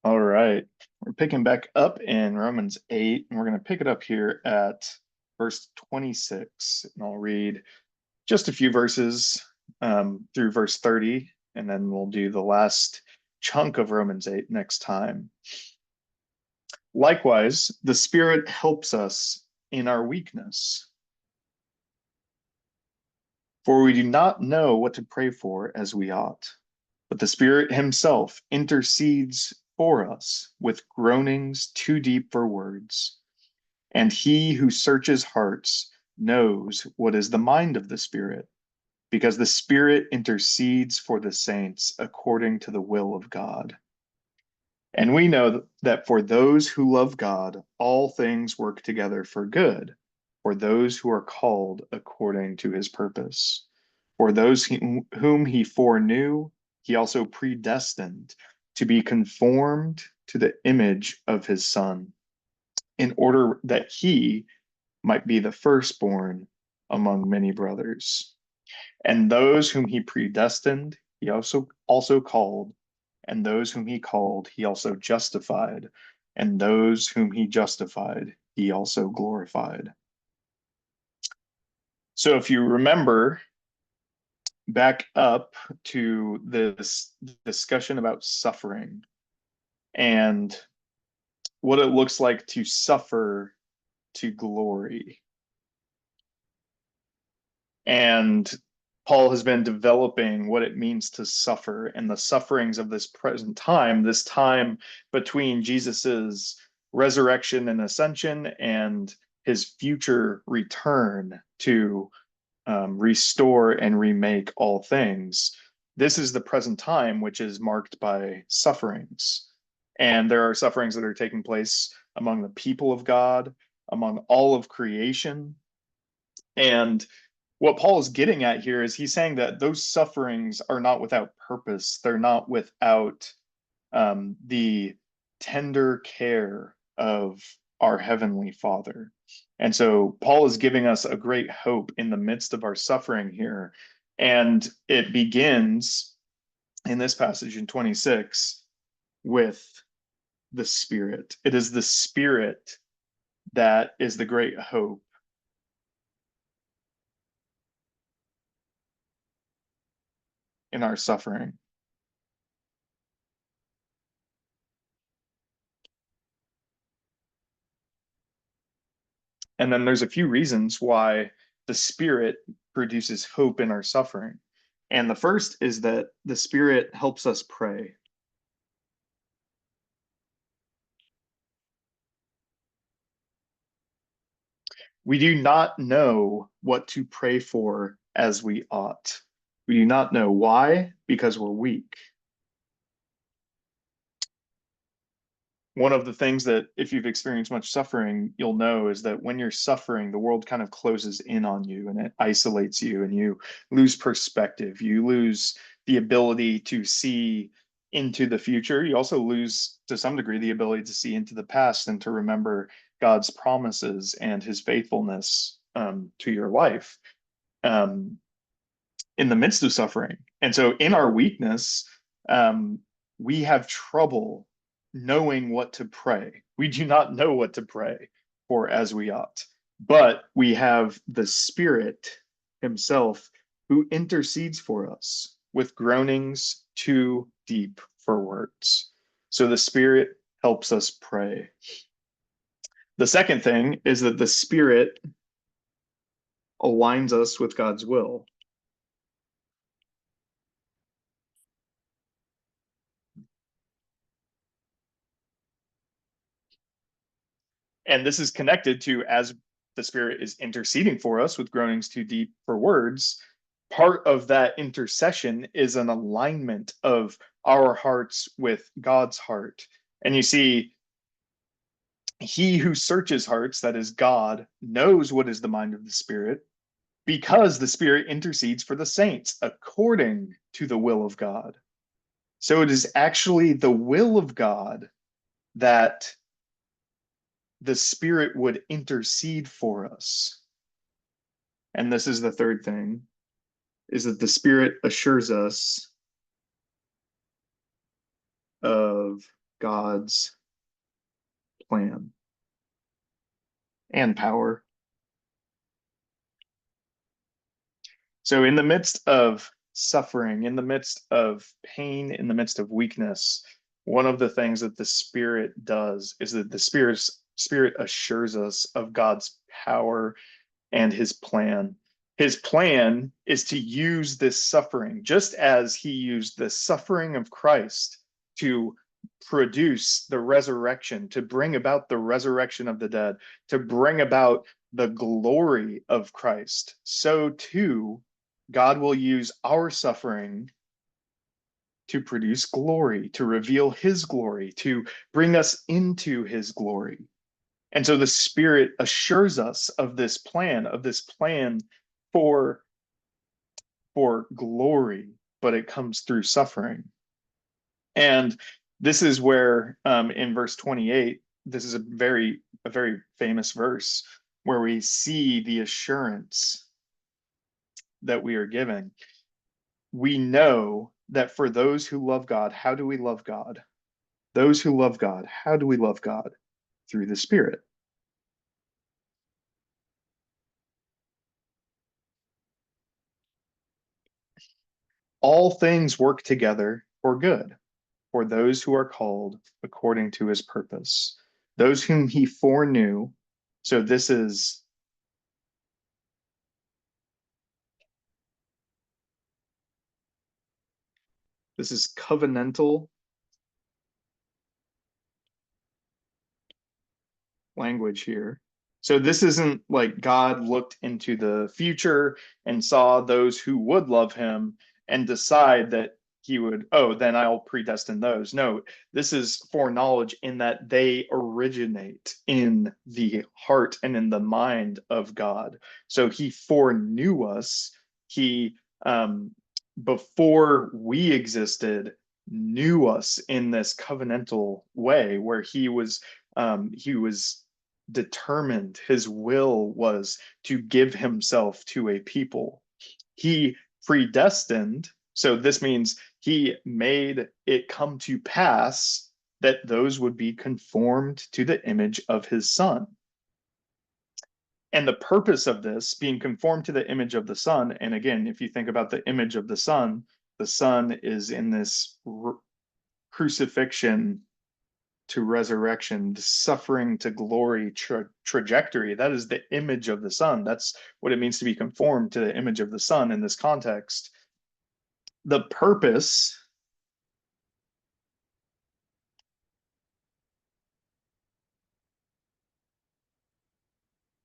All right. We're picking back up in Romans 8, and we're going to pick it up here at verse 26. And I'll read just a few verses through verse 30, and then we'll do the last chunk of Romans 8 next time. Likewise, the Spirit helps us in our weakness, for we do not know what to pray for as we ought. But the Spirit Himself intercedes for us with groanings too deep for words. And He who searches hearts knows what is the mind of the Spirit, because the Spirit intercedes for the saints according to the will of God. And we know that for those who love God, all things work together for good, for those who are called according to His purpose. For those whom He foreknew, He also predestined to be conformed to the image of His Son, in order that He might be the firstborn among many brothers. And those whom He predestined, He also called, and those whom He called, He also justified, and those whom He justified, He also glorified. So if you remember back up to this discussion about suffering and what it looks like to suffer to glory. And Paul has been developing what it means to suffer and the sufferings of this present time, this time between Jesus's resurrection and ascension and his future return to restore and remake all things. This is the present time, which is marked by sufferings. And there are sufferings that are taking place among the people of God, among all of creation. And what Paul is getting at here is he's saying that those sufferings are not without purpose. They're not without the tender care of our Heavenly Father. And so Paul is giving us a great hope in the midst of our suffering here. And it begins in this passage in 26 with the Spirit. It is the Spirit that is the great hope in our suffering. And then there's a few reasons why the Spirit produces hope in our suffering. And the first is that the Spirit helps us pray. We do not know what to pray for as we ought. We do not know why, because we're weak. One of the things that, if you've experienced much suffering, you'll know is that when you're suffering, the world kind of closes in on you and it isolates you, and you lose perspective. You lose the ability to see into the future. You also lose, to some degree, the ability to see into the past and to remember God's promises and His faithfulness to your life in the midst of suffering. And so, in our weakness, we have trouble knowing what to pray. We do not know what to pray for as we ought, but we have the Spirit Himself who intercedes for us with groanings too deep for words. So the Spirit helps us pray. The second thing is that the Spirit aligns us with God's will. And this is connected to, as the Spirit is interceding for us with groanings too deep for words, part of that intercession is an alignment of our hearts with God's heart. And you see, He who searches hearts, that is God, knows what is the mind of the Spirit, because the Spirit intercedes for the saints according to the will of God. So it is actually the will of God that the Spirit would intercede for us. And this is the third thing, is that the Spirit assures us of God's plan and power. So in the midst of suffering, in the midst of pain, in the midst of weakness, one of the things that the Spirit does is that the Spirit assures us of God's power and his plan. His plan is to use this suffering, just as he used the suffering of Christ to produce the resurrection, to bring about the resurrection of the dead, to bring about the glory of Christ. So too, God will use our suffering to produce glory, to reveal his glory, to bring us into his glory. And so the Spirit assures us of this plan, for glory, but it comes through suffering. And this is where in verse 28, this is a very famous verse where we see the assurance that we are given. We know that for those who love God, how do we love God? Those who love God, how do we love God? Through the Spirit. All things work together for good for those who are called according to his purpose. Those whom he foreknew. So this is covenantal language here. So this isn't like God looked into the future and saw those who would love him and decide that he would, oh, then I'll predestine those. No, this is foreknowledge in that they originate in the heart and in the mind of God. So he foreknew us. He, before we existed, knew us in this covenantal way where he was determined, his will was to give himself to a people. He predestined, so this means he made it come to pass that those would be conformed to the image of his son. And the purpose of this being conformed to the image of the son, and again, if you think about the image of the son is in this crucifixion to resurrection, suffering to glory trajectory. That is the image of the Son. That's what it means to be conformed to the image of the Son in this context. The purpose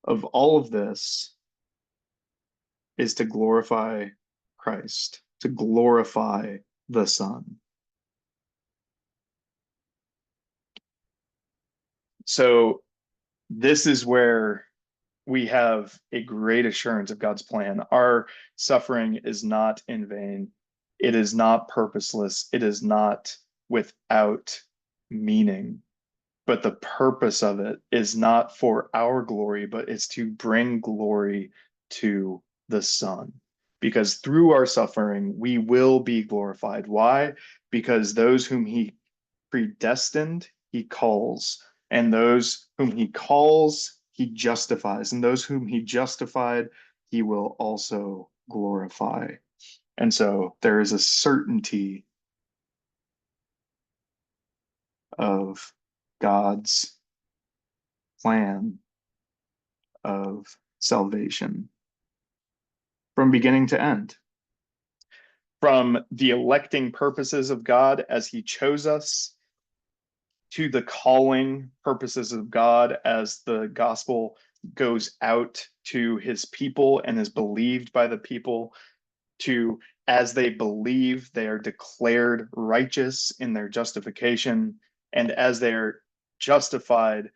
of all of this is to glorify Christ, to glorify the Son. So this is where we have a great assurance of God's plan. Our suffering is not in vain. It is not purposeless. It is not without meaning. But the purpose of it is not for our glory, but it's to bring glory to the Son. Because through our suffering, we will be glorified. Why? Because those whom he predestined, he calls. And those whom he calls, he justifies. And those whom he justified, he will also glorify. And so there is a certainty of God's plan of salvation from beginning to end. From the electing purposes of God as he chose us, to the calling purposes of God as the gospel goes out to his people and is believed by the people, to as they believe, they are declared righteous in their justification, and as they're justified,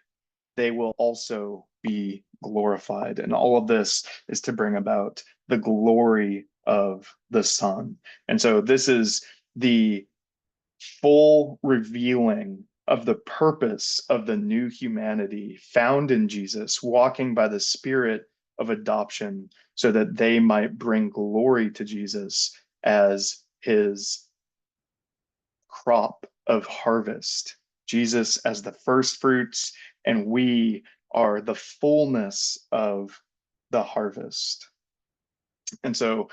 they will also be glorified. And all of this is to bring about the glory of the Son. And so this is the full revealing of the purpose of the new humanity found in Jesus, walking by the Spirit of adoption, so that they might bring glory to Jesus as his crop of harvest Jesus as the first fruits, and we are the fullness of the harvest. And so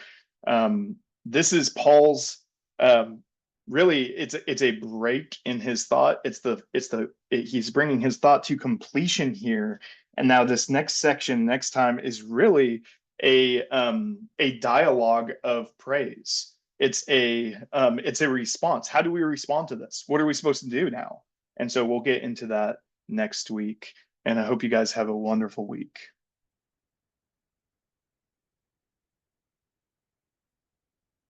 this is Paul's really it's a break in his thought. He's bringing his thought to completion here. And now this next section next time is really a dialogue of praise. It's a response. How do we respond to this? What are we supposed to do now? And so we'll get into that next week. And I hope you guys have a wonderful week.